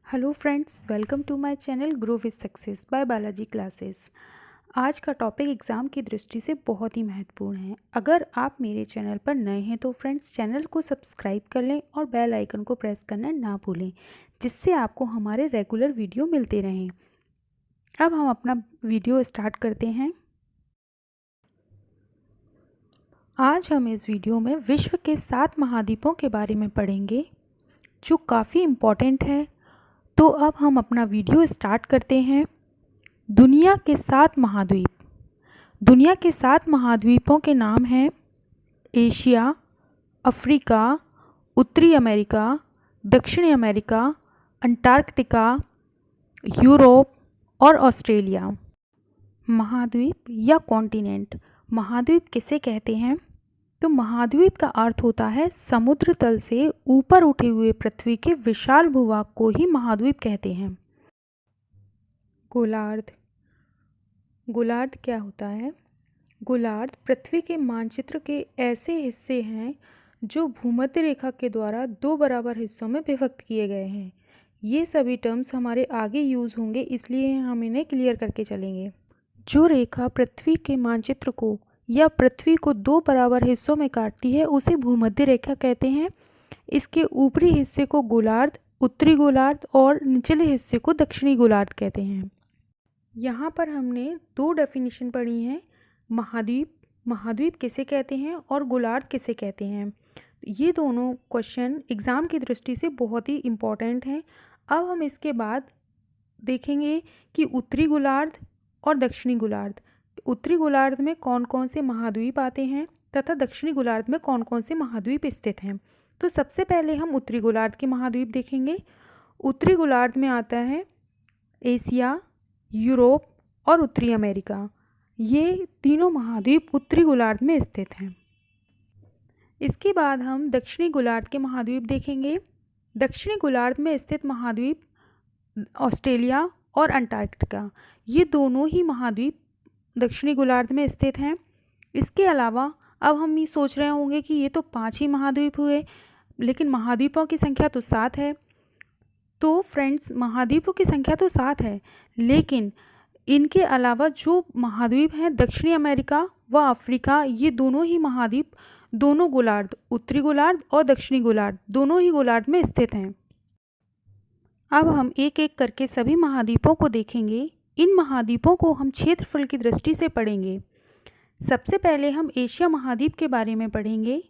Hello friends, welcome to my channel grow with success by Balaji classes. आज का topic exam की दृष्टि से बहुत ही महत्वपूर्ण है। अगर आप मेरे चैनल पर नए हैं तो फ्रेंड्स चैनल को सब्सक्राइब कर लें और बेल आइकन को प्रेस करना ना भूलें, जिससे आपको हमारे रेगुलर वीडियो मिलते रहें। अब हम अपना वीडियो स्टार्ट करते हैं। आज हम इस वीडियो में विश्व के 7 महाद्वीपों के बारे में पढ़ेंगे, जो काफ़ी इम्पॉर्टेंट है। तो अब हम अपना वीडियो स्टार्ट करते हैं। दुनिया के 7 महाद्वीप। दुनिया के 7 महाद्वीपों के नाम हैं एशिया, अफ्रीका, उत्तरी अमेरिका, दक्षिणी अमेरिका, अंटार्कटिका, यूरोप और ऑस्ट्रेलिया। महाद्वीप या कॉन्टिनेंट। महाद्वीप किसे कहते हैं? तो महाद्वीप का अर्थ होता है समुद्र तल से ऊपर उठे हुए पृथ्वी के विशाल भूभाग को ही महाद्वीप कहते हैं। गोलार्ध। गोलार्ध क्या होता है? गोलार्ध पृथ्वी के मानचित्र के ऐसे हिस्से हैं जो भूमध्य रेखा के द्वारा 2 बराबर हिस्सों में विभक्त किए गए हैं। ये सभी टर्म्स हमारे आगे यूज़ होंगे, इसलिए हम इन्हें क्लियर करके चलेंगे। जो रेखा पृथ्वी के मानचित्र को या पृथ्वी को 2 बराबर हिस्सों में काटती है उसे भूमध्य रेखा कहते हैं। इसके ऊपरी हिस्से को गोलार्ध, उत्तरी गोलार्ध और निचले हिस्से को दक्षिणी गोलार्ध कहते हैं। यहाँ पर हमने 2 डेफिनेशन पढ़ी हैं, महाद्वीप, महाद्वीप किसे कहते हैं और गोलार्ध किसे कहते हैं। ये दोनों क्वेश्चन एग्ज़ाम की दृष्टि से बहुत ही इम्पॉर्टेंट हैं। अब हम इसके बाद देखेंगे कि उत्तरी गोलार्ध और दक्षिणी गोलार्ध, उत्तरी गोलार्ध में कौन कौन से महाद्वीप आते हैं तथा दक्षिणी गोलार्ध में कौन कौन से महाद्वीप स्थित हैं। तो सबसे पहले हम उत्तरी गोलार्ध के महाद्वीप देखेंगे। उत्तरी गोलार्ध में आता है एशिया, यूरोप और उत्तरी अमेरिका। ये तीनों महाद्वीप उत्तरी गोलार्ध में स्थित हैं। इसके बाद हम दक्षिणी गोलार्ध के महाद्वीप देखेंगे। दक्षिणी गोलार्ध में स्थित महाद्वीप ऑस्ट्रेलिया और अंटार्कटिका, ये दोनों ही महाद्वीप दक्षिणी गोलार्ध में स्थित हैं। इसके अलावा अब हम ये सोच रहे होंगे कि ये तो 5 ही महाद्वीप हुए, लेकिन महाद्वीपों की संख्या तो 7 है। तो फ्रेंड्स, महाद्वीपों की संख्या तो 7 है, लेकिन इनके अलावा जो महाद्वीप हैं दक्षिणी अमेरिका व अफ्रीका, ये दोनों ही महाद्वीप दोनों गोलार्ध, उत्तरी गोलार्ध और दक्षिणी गोलार्ध, दोनों ही गोलार्ध में स्थित हैं। अब हम एक एक करके सभी महाद्वीपों को देखेंगे। इन महाद्वीपों को हम क्षेत्रफल की दृष्टि से पढ़ेंगे। सबसे पहले हम एशिया महाद्वीप के बारे में पढ़ेंगे।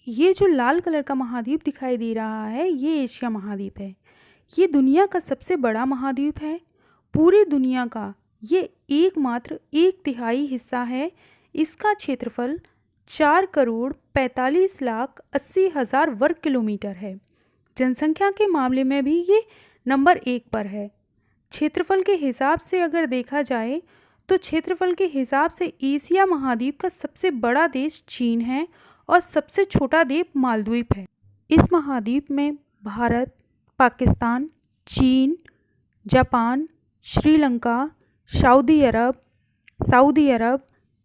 ये जो लाल कलर का महाद्वीप दिखाई दे रहा है, ये एशिया महाद्वीप है। ये दुनिया का सबसे बड़ा महाद्वीप है। पूरी दुनिया का ये एकमात्र 1/3 हिस्सा है। इसका क्षेत्रफल 4,45,80,000 वर्ग किलोमीटर है। जनसंख्या के मामले में भी ये नंबर 1 पर है। क्षेत्रफल के हिसाब से अगर देखा जाए तो क्षेत्रफल के हिसाब से एशिया महाद्वीप का सबसे बड़ा देश चीन है और सबसे छोटा द्वीप मालदीव है। इस महाद्वीप में भारत, पाकिस्तान, चीन, जापान, श्रीलंका, सऊदी अरब,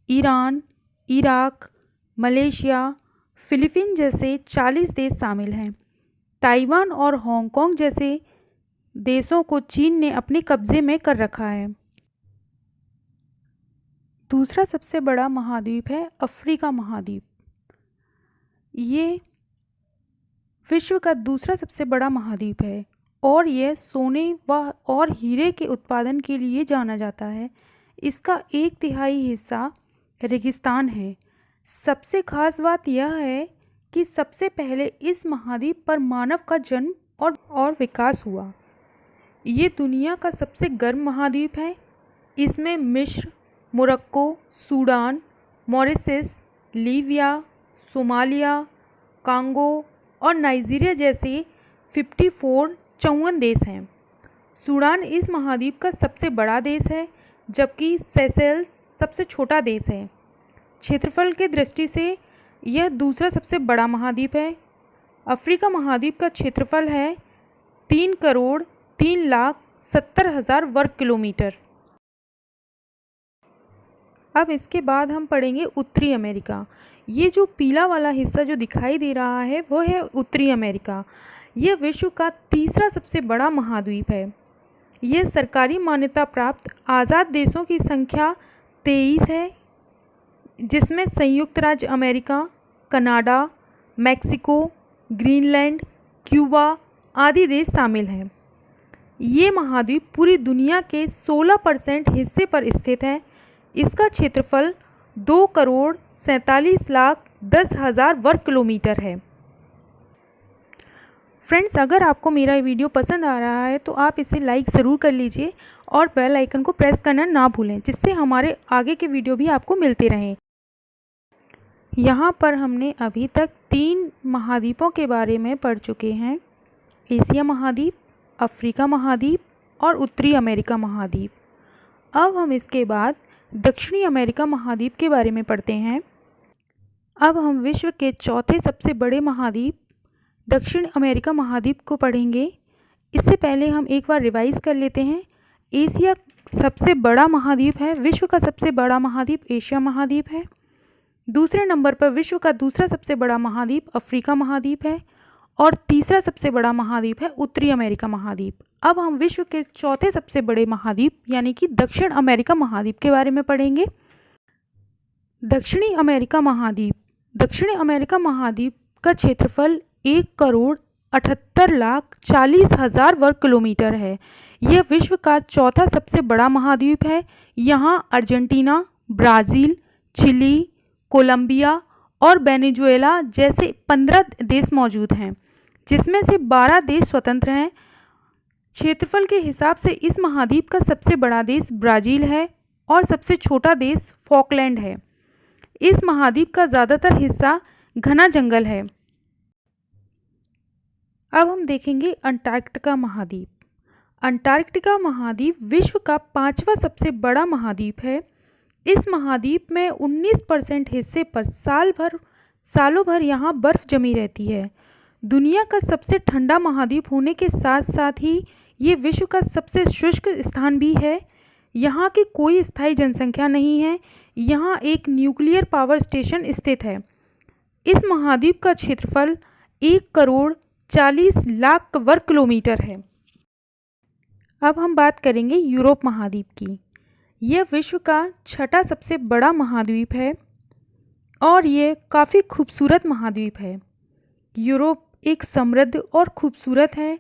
ईरान, इराक, मलेशिया, फिलीपीन जैसे 40 देश शामिल हैं। ताइवान और हांगकांग जैसे देशों को चीन ने अपने कब्जे में कर रखा है। दूसरा सबसे बड़ा महाद्वीप है अफ्रीका महाद्वीप। ये विश्व का दूसरा सबसे बड़ा महाद्वीप है और यह सोने और हीरे के उत्पादन के लिए जाना जाता है। इसका 1/3 हिस्सा रेगिस्तान है। सबसे खास बात यह है कि सबसे पहले इस महाद्वीप पर मानव का जन्म और विकास हुआ। ये दुनिया का सबसे गर्म महाद्वीप है। इसमें मिस्र, Morocco, Sudan, Mauritius, Libya, Somalia, Congo और नाइजीरिया जैसे 54 देश हैं। सूडान इस महाद्वीप का सबसे बड़ा देश है, जबकि सेशेल्स सबसे छोटा देश है। क्षेत्रफल के दृष्टि से यह दूसरा सबसे बड़ा महाद्वीप है। अफ्रीका महाद्वीप का क्षेत्रफल है 3,03,70,000 वर्ग किलोमीटर। अब इसके बाद हम पढ़ेंगे उत्तरी अमेरिका। ये जो पीला वाला हिस्सा जो दिखाई दे रहा है वो है उत्तरी अमेरिका। यह विश्व का तीसरा सबसे बड़ा महाद्वीप है। यह सरकारी मान्यता प्राप्त आज़ाद देशों की संख्या 23 है, जिसमें संयुक्त राज्य America, Canada, Mexico, Greenland, Cuba आदि देश शामिल हैं। ये महाद्वीप पूरी दुनिया के 16% हिस्से पर स्थित है। इसका क्षेत्रफल 2,47,10,000 वर्ग किलोमीटर है। फ्रेंड्स, अगर आपको मेरा वीडियो पसंद आ रहा है तो आप इसे लाइक ज़रूर कर लीजिए और बेल आइकन को प्रेस करना ना भूलें, जिससे हमारे आगे के वीडियो भी आपको मिलते रहें। यहाँ पर हमने अभी तक 3 महाद्वीपों के बारे में पढ़ चुके हैं: एशिया महाद्वीप, अफ्रीका महाद्वीप और उत्तरी अमेरिका महाद्वीप। अब हम इसके बाद दक्षिणी अमेरिका महाद्वीप के बारे में पढ़ते हैं। अब हम विश्व के चौथे सबसे बड़े महाद्वीप दक्षिण अमेरिका महाद्वीप को पढ़ेंगे। इससे पहले हम एक बार रिवाइज कर लेते हैं। एशिया सबसे बड़ा महाद्वीप है। विश्व का सबसे बड़ा महाद्वीप एशिया महाद्वीप है। दूसरे नंबर पर विश्व का दूसरा सबसे बड़ा महाद्वीप अफ्रीका महाद्वीप है और तीसरा सबसे बड़ा महाद्वीप है उत्तरी अमेरिका महाद्वीप। अब हम विश्व के चौथे सबसे बड़े महाद्वीप यानी कि दक्षिण अमेरिका महाद्वीप के बारे में पढ़ेंगे। दक्षिणी अमेरिका महाद्वीप। दक्षिणी अमेरिका महाद्वीप का क्षेत्रफल 1,78,40,000 वर्ग किलोमीटर है। यह विश्व का चौथा सबसे बड़ा महाद्वीप है। यहाँ अर्जेंटीना, ब्राज़ील, चिली, कोलंबिया और वेनेजुएला जैसे 15 देश मौजूद हैं, जिसमें से 12 देश स्वतंत्र हैं। क्षेत्रफल के हिसाब से इस महाद्वीप का सबसे बड़ा देश ब्राज़ील है और सबसे छोटा देश फॉकलैंड है। इस महाद्वीप का ज़्यादातर हिस्सा घना जंगल है। अब हम देखेंगे अंटार्कटिका महाद्वीप। अंटार्कटिका महाद्वीप विश्व का 5वां सबसे बड़ा महाद्वीप है। इस महाद्वीप में 19% हिस्से पर सालों भर यहाँ बर्फ़ जमी रहती है। दुनिया का सबसे ठंडा महाद्वीप होने के साथ साथ ही ये विश्व का सबसे शुष्क स्थान भी है। यहाँ की कोई स्थायी जनसंख्या नहीं है। यहाँ एक न्यूक्लियर पावर स्टेशन स्थित है। इस महाद्वीप का क्षेत्रफल 1,40,00,000 वर्ग किलोमीटर है। अब हम बात करेंगे यूरोप महाद्वीप की। यह विश्व का 6ठा सबसे बड़ा महाद्वीप है और ये काफ़ी खूबसूरत महाद्वीप है। यूरोप एक समृद्ध और खूबसूरत है।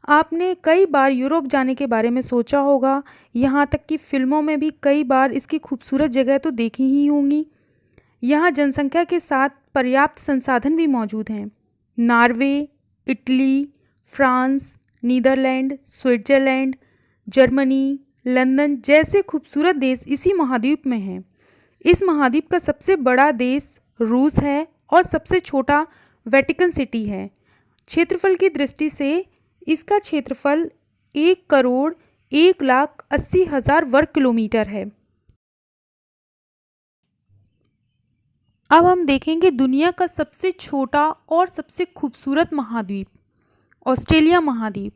आपने कई बार यूरोप जाने के बारे में सोचा होगा, यहाँ तक कि फ़िल्मों में भी कई बार इसकी खूबसूरत जगह तो देखी ही होंगी। यहाँ जनसंख्या के साथ पर्याप्त संसाधन भी मौजूद हैं। Norway, Italy, France, Netherlands, Switzerland, Germany, London जैसे खूबसूरत देश इसी महाद्वीप में हैं। इस महाद्वीप का सबसे बड़ा देश रूस है और सबसे छोटा वेटिकन सिटी है। क्षेत्रफल की दृष्टि से इसका क्षेत्रफल 1,01,80,000 वर्ग किलोमीटर है। अब हम देखेंगे दुनिया का सबसे छोटा और सबसे खूबसूरत महाद्वीप ऑस्ट्रेलिया महाद्वीप।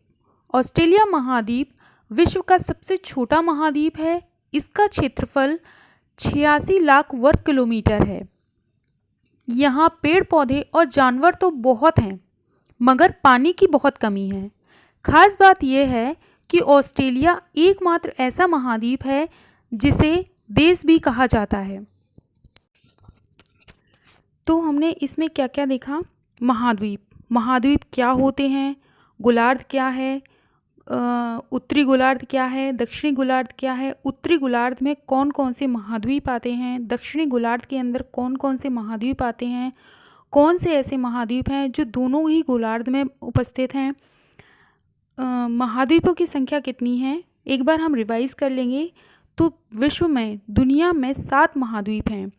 ऑस्ट्रेलिया महाद्वीप विश्व का सबसे छोटा महाद्वीप है। इसका क्षेत्रफल 86 लाख वर्ग किलोमीटर है। यहाँ पेड़ पौधे और जानवर तो बहुत हैं, मगर पानी की बहुत कमी है। खास बात यह है कि ऑस्ट्रेलिया एकमात्र ऐसा महाद्वीप है जिसे देश भी कहा जाता है। तो हमने इसमें क्या क्या देखा? महाद्वीप क्या होते हैं, गोलार्ध क्या है, उत्तरी गोलार्ध क्या है, दक्षिणी गोलार्ध क्या है, उत्तरी गोलार्ध में कौन कौन से महाद्वीप आते हैं, दक्षिणी गोलार्ध के अंदर कौन कौन से महाद्वीप आते हैं, कौन से ऐसे महाद्वीप हैं जो दोनों ही गोलार्ध में उपस्थित हैं, महाद्वीपों की संख्या कितनी है, एक बार हम रिवाइज कर लेंगे। तो विश्व में, दुनिया में 7 महाद्वीप हैं।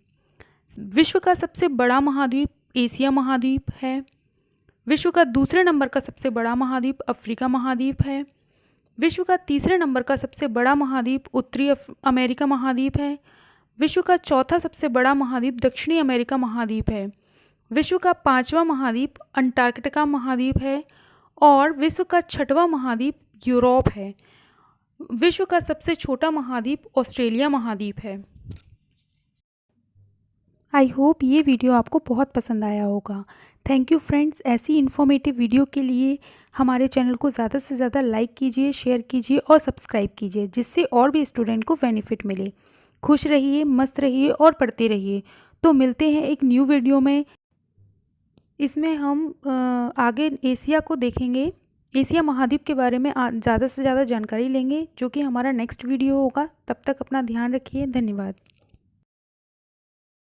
विश्व का सबसे बड़ा महाद्वीप एशिया महाद्वीप है। विश्व का दूसरे नंबर का सबसे बड़ा महाद्वीप अफ्रीका महाद्वीप है। विश्व का तीसरे नंबर का सबसे बड़ा महाद्वीप उत्तरी अमेरिका महाद्वीप है। विश्व का चौथा सबसे बड़ा महाद्वीप दक्षिणी अमेरिका महाद्वीप है। विश्व का 5वां महाद्वीप अंटार्कटिका महाद्वीप है और विश्व का 6वां महाद्वीप यूरोप है। विश्व का सबसे छोटा महाद्वीप ऑस्ट्रेलिया महाद्वीप है। आई होप ये वीडियो आपको बहुत पसंद आया होगा। Thank you friends. ऐसी इन्फॉर्मेटिव वीडियो के लिए हमारे चैनल को ज़्यादा से ज़्यादा लाइक कीजिए, शेयर कीजिए और सब्सक्राइब कीजिए, जिससे और भी स्टूडेंट को बेनिफिट मिले। खुश रहिए, मस्त रहिए और पढ़ते रहिए। तो मिलते हैं एक न्यू वीडियो में। इसमें हम आगे एशिया को देखेंगे, एशिया महाद्वीप के बारे में ज़्यादा से ज़्यादा जानकारी लेंगे, जो कि हमारा नेक्स्ट वीडियो होगा। तब तक अपना ध्यान रखिए। धन्यवाद।